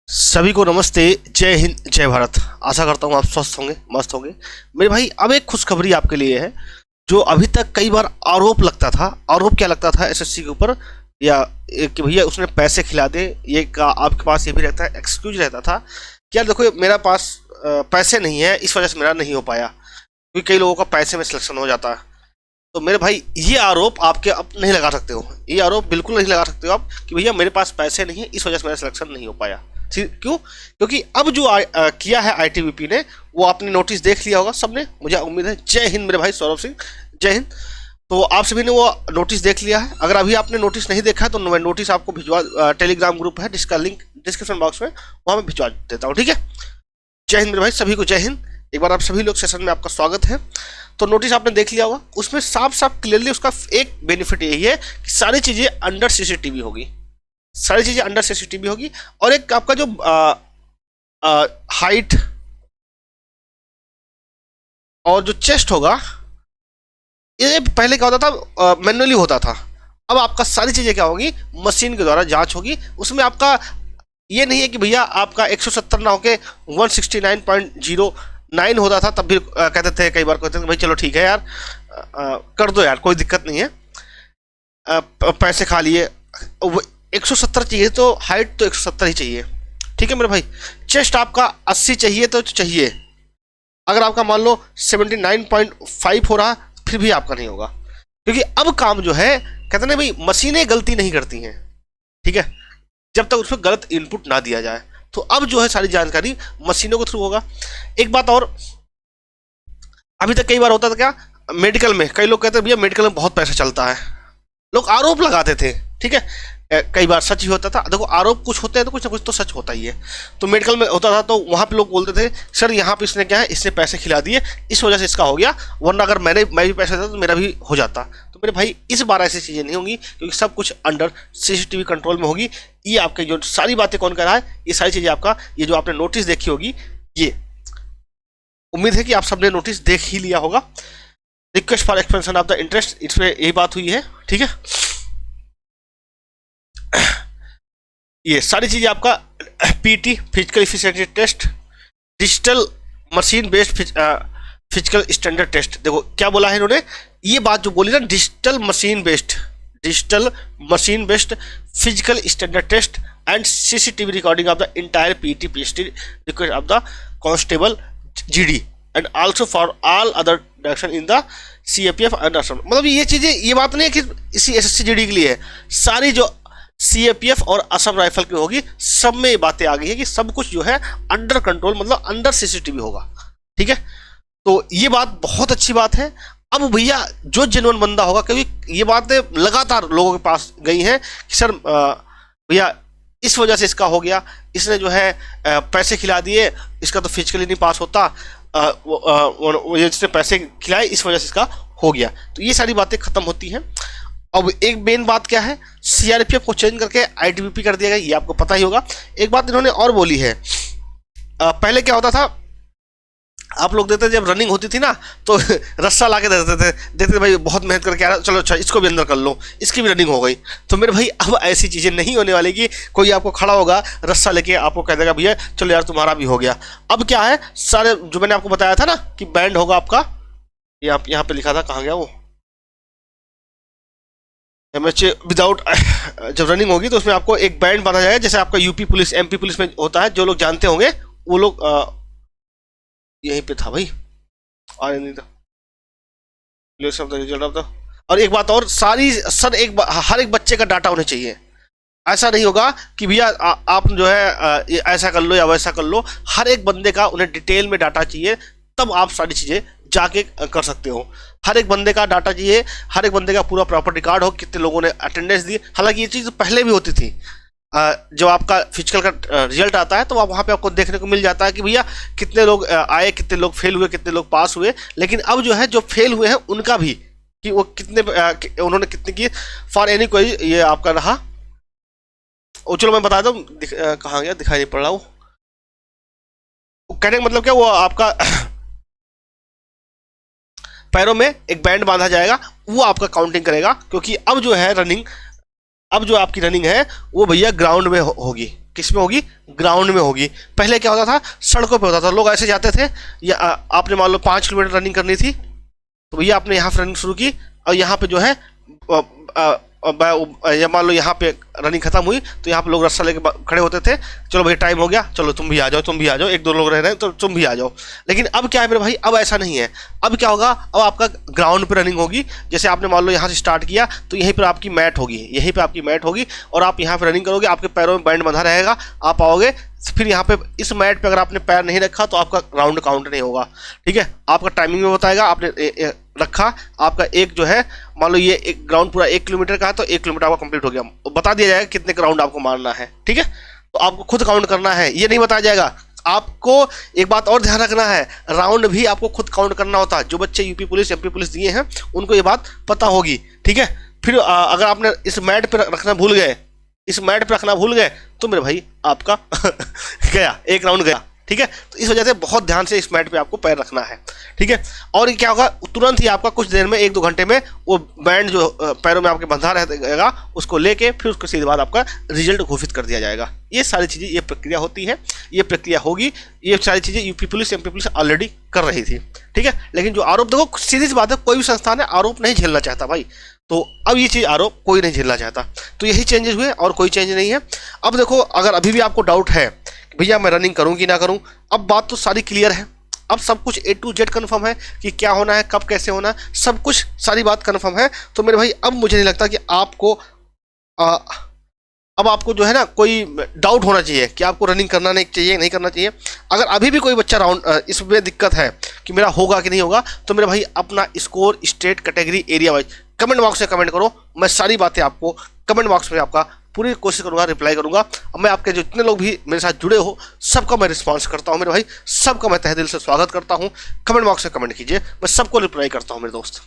सभी को नमस्ते। जय हिंद जय भारत। आशा करता हूँ आप स्वस्थ होंगे, मस्त होंगे। मेरे भाई अब एक खुशखबरी आपके लिए है। जो अभी तक कई बार आरोप लगता था, आरोप क्या लगता था एसएससी के ऊपर, या कि भैया उसने पैसे खिला दे, ये का आपके पास ये भी रहता है, एक्सक्यूज रहता था कि यार देखो मेरा पास पैसे नहीं है, इस वजह से मेरा नहीं हो पाया। क्योंकि कई लोगों का पैसे में सिलेक्शन हो जाता है। तो मेरे भाई ये आरोप आपके अब नहीं लगा सकते हो, ये आरोप बिल्कुल नहीं लगा सकते हो आप कि भैया मेरे पास पैसे नहीं है, इस वजह से मेरा सिलेक्शन नहीं हो पाया। ठीक क्यों? क्योंकि अब जो किया है आईटीबीपी ने, वो आपने नोटिस देख लिया होगा सबने, मुझे उम्मीद है। जय हिंद मेरे भाई सौरभ सिंह, जय हिंद। तो आप सभी ने वो नोटिस देख लिया है। अगर अभी आपने नोटिस नहीं देखा है तो मैं नोटिस आपको भिजवा, टेलीग्राम ग्रुप है जिसका लिंक डिस्क्रिप्शन बॉक्स में, वहाँ मैं भिजवा देता हूँ। ठीक है, जय हिंद मेरे भाई, सभी को जय हिंद। एक बार आप सभी लोग सेशन में आपका स्वागत है। तो नोटिस आपने देख लिया होगा, उसमें साफ साफ क्लियरली उसका एक बेनिफिट यही है कि सारी चीजें अंडर सीसीटीवी होगी, सारी चीजें अंडर सीसीटीवी होगी। और एक आपका जो हाइट और जो चेस्ट होगा, ये पहले क्या होता था, मैनुअली होता था। अब आपका सारी चीजें क्या होगी, मशीन के द्वारा जांच होगी। उसमें आपका ये नहीं है कि भैया आपका 170 ना होके 169.09 होता था, तब भी कहते थे, कई बार कहते थे भाई चलो ठीक है यार, कर दो यार, कोई दिक्कत नहीं है, पैसे खा लिए। 170 चाहिए तो हाइट तो 170 ही चाहिए। ठीक है मेरे भाई। चेस्ट आपका 80 चाहिए तो चाहिए। अगर आपका मान लो 79.5 हो रहा, फिर भी आपका नहीं होगा। क्योंकि अब काम जो है, कहते ना भाई, मशीनें गलती नहीं करती हैं। ठीक है, जब तक उसमें गलत इनपुट ना दिया जाए। तो अब जो है सारी जानकारी मशीनों के थ्रू होगा। एक बात और, अभी तक कई बार होता था क्या, मेडिकल में कई लोग कहते हैं भैया मेडिकल में बहुत पैसा चलता है, लोग आरोप लगाते थे। ठीक है, कई बार सच भी होता था। देखो आरोप कुछ होते हैं तो कुछ ना कुछ तो सच होता ही है। तो मेडिकल में होता था तो वहां पे लोग बोलते थे सर यहाँ पे इसने क्या है, इसने पैसे खिला दिए, इस वजह से इसका हो गया, वरना अगर मैं भी पैसे देता तो मेरा भी हो जाता। तो मेरे भाई इस बार ऐसी चीजें नहीं होंगी, क्योंकि सब कुछ अंडर सीसीटीवी कंट्रोल में होगी। ये आपके जो सारी बातें कौन कर रहा है, ये सारी चीजें आपका, ये जो आपने नोटिस देखी होगी, ये उम्मीद है कि आप सबने नोटिस देख ही लिया होगा। Request for expansion of the interest, इसमें यही बात हुई है। ठीक है, ये सारी चीजें आपका PT physical efficiency test, digital machine based physical standard test. देखो क्या बोला है इन्होंने, ये बात जो बोली ना, digital machine based physical standard test and CCTV recording of the entire PT PhD request of the constable GD and also for all other direction in the CAPF and Assam. मतलब ये चीजें, ये बात नहीं है कि इसी एसएससी जीडी के लिए है, सारी जो सीएपीएफ और असम राइफल की होगी, सब में ये बातें आ गई है कि सब कुछ जो है अंडर कंट्रोल, मतलब अंडर सीसीटीवी होगा। ठीक है, तो ये बात बहुत अच्छी बात है। अब भैया जो जेन्युइन बंदा होगा, क्योंकि ये बातें लगातार लोगों के पास गई हैं कि सर भैया इस वजह से इसका हो गया, इसने जो है पैसे खिला दिए, इसका तो फिजिकली नहीं पास होता, इसने पैसे खिलाए इस वजह से इसका हो गया। तो ये सारी बातें खत्म होती हैं। अब एक मेन बात क्या है, सीआरपीएफ को चेंज करके आईटीबीपी कर दिया गया, ये आपको पता ही होगा। एक बात इन्होंने और बोली है, पहले क्या होता था, आप लोग देते जब रनिंग होती थी ना, तो रस्सा ला के देते थे भाई बहुत मेहनत करके आ रहा, चलो अच्छा इसको भी अंदर कर लो, इसकी भी रनिंग हो गई। तो मेरे भाई अब ऐसी चीज़ें नहीं होने वाली कि कोई आपको खड़ा होगा रस्सा लेके आपको कह देगा भैया चलो यार तुम्हारा भी हो गया। अब क्या है, सारे जो मैंने आपको बताया था ना कि बैंड होगा आपका, यहाँ पे लिखा था, कहाँ गया वो, एमएच विदाउट, जब रनिंग होगी तो उसमें आपको एक बैंड बांधा जाएगा, जैसे आपका यूपी पुलिस एमपी पुलिस में होता है। जो लोग जानते होंगे वो लोग, यहीं पे था भाई, आ नहीं था रिजल्ट ऑफ द। और एक बात और, सारी सर हर एक बच्चे का डाटा होना चाहिए। ऐसा नहीं होगा कि भैया आप जो है ऐसा कर लो या वैसा कर लो, हर एक बंदे का उन्हें डिटेल में डाटा चाहिए, तब आप सारी चीजें जाके कर सकते हो। हर एक बंदे का डाटा चाहिए, हर एक बंदे का पूरा प्रॉपर रिकॉर्ड हो, कितने लोगों ने अटेंडेंस दी। हालांकि ये चीज़ पहले भी होती थी, जब आपका फिजिकल का रिजल्ट आता है तो वहाँ पे आपको देखने को मिल जाता है कि भैया कितने लोग आए, कितने लोग फेल हुए, कितने लोग पास हुए। लेकिन अब जो है जो फेल हुए हैं उनका भी, कि वो कितने उन्होंने कितने की फॉर एनी कोई, ये आपका रहा। और चलो मैं बता दूँ, कहाँ गया, दिखाई नहीं पड़ रहा वो। कहने का मतलब क्या, वो आपका पैरों में एक बैंड बांधा जाएगा, वो आपका काउंटिंग करेगा। क्योंकि अब जो है रनिंग अब जो आपकी रनिंग है वो भैया ग्राउंड में होगी। किस में होगी? ग्राउंड में होगी। पहले क्या होता था? सड़कों पे होता था, लोग ऐसे जाते थे, या आपने मान लो 5 किलोमीटर रनिंग करनी थी तो भैया आपने यहाँ से रनिंग शुरू की, और यहाँ पे जो है या मान लो यहाँ पे रनिंग खत्म हुई तो यहाँ पे लोग रास्ता लेके खड़े होते थे, चलो भैया टाइम हो गया, चलो तुम भी आ जाओ, तुम भी आ जाओ, 1-2 लोग रह रहे हैं तो तुम भी आ जाओ। लेकिन अब क्या है मेरे भाई, अब ऐसा नहीं है। अब क्या होगा? अब आपका ग्राउंड पे रनिंग होगी। जैसे आपने मान लो यहाँ से स्टार्ट किया तो यहीं पर आपकी मैट होगी, यहीं पर आपकी मैट होगी, और आप यहाँ पर रनिंग करोगे, आपके पैरों में बैंड बंधा रहेगा, आप आओगे, फिर यहाँ पे इस मैट पे अगर आपने पैर नहीं रखा तो आपका राउंड काउंट नहीं होगा। ठीक है, आपका टाइमिंग में बताएगा, आपने रखा, आपका एक जो है मान लो ये एक ग्राउंड पूरा 1 किलोमीटर का है तो 1 किलोमीटर आपका कंप्लीट हो गया, तो बता दिया जाएगा कितने राउंड आपको मारना है। ठीक है, तो आपको खुद काउंट करना है, ये नहीं बताया जाएगा। आपको एक बात और ध्यान रखना है, राउंड भी आपको खुद काउंट करना होता है। जो बच्चे यूपी पुलिस एमपी पुलिस दिए हैं उनको ये बात पता होगी। ठीक है, फिर अगर आपने इस मैट पर रखना भूल गए, इस मैट पर रखना भूल गए तो मेरे भाई आपका गया, 1 राउंड गया। ठीक है, तो इस वजह से बहुत ध्यान से इस मैट पे आपको पैर रखना है। ठीक है, और क्या होगा, तुरंत ही आपका कुछ देर में 1-2 घंटे में वो बैंड जो पैरों में आपके बंधा रहेगा उसको लेके फिर उसके सीधे बाद आपका रिजल्ट घोषित कर दिया जाएगा। ये सारी चीज़ें, ये प्रक्रिया होती है, ये प्रक्रिया होगी, ये सारी चीज़ें UP police MP police already कर रही थी। ठीक है, लेकिन जो आरोप, देखो सीधी सी बात है, कोई भी संस्थान है आरोप नहीं झेलना चाहता भाई, तो अब ये चीज़ आरोप कोई नहीं झेलना चाहता, तो यही चेंजेस हुए और कोई चेंज नहीं है। अब देखो, अगर अभी भी आपको डाउट है भैया मैं रनिंग करूं कि ना करूं, अब बात तो सारी क्लियर है। अब सब कुछ A to Z कन्फर्म है कि क्या होना है, कब कैसे होना है, सब कुछ सारी बात कन्फर्म है। तो मेरे भाई अब मुझे नहीं लगता कि आपको अब आपको जो है ना कोई डाउट होना चाहिए कि आपको रनिंग करना नहीं चाहिए, नहीं करना चाहिए। अगर अभी भी कोई बच्चा इसमें दिक्कत है कि मेरा होगा कि नहीं होगा, तो मेरे भाई अपना score state category area wise comment box में कमेंट करो। मैं सारी बातें आपको कमेंट बॉक्स में आपका पूरी कोशिश करूंगा, रिप्लाई करूंगा। और मैं आपके जितने लोग भी मेरे साथ जुड़े हो सबका मैं रिस्पांस करता हूं मेरे भाई, सबका मैं तहे दिल से स्वागत करता हूं। कमेंट बॉक्स में कमेंट कीजिए, मैं सबको रिप्लाई करता हूं मेरे दोस्त।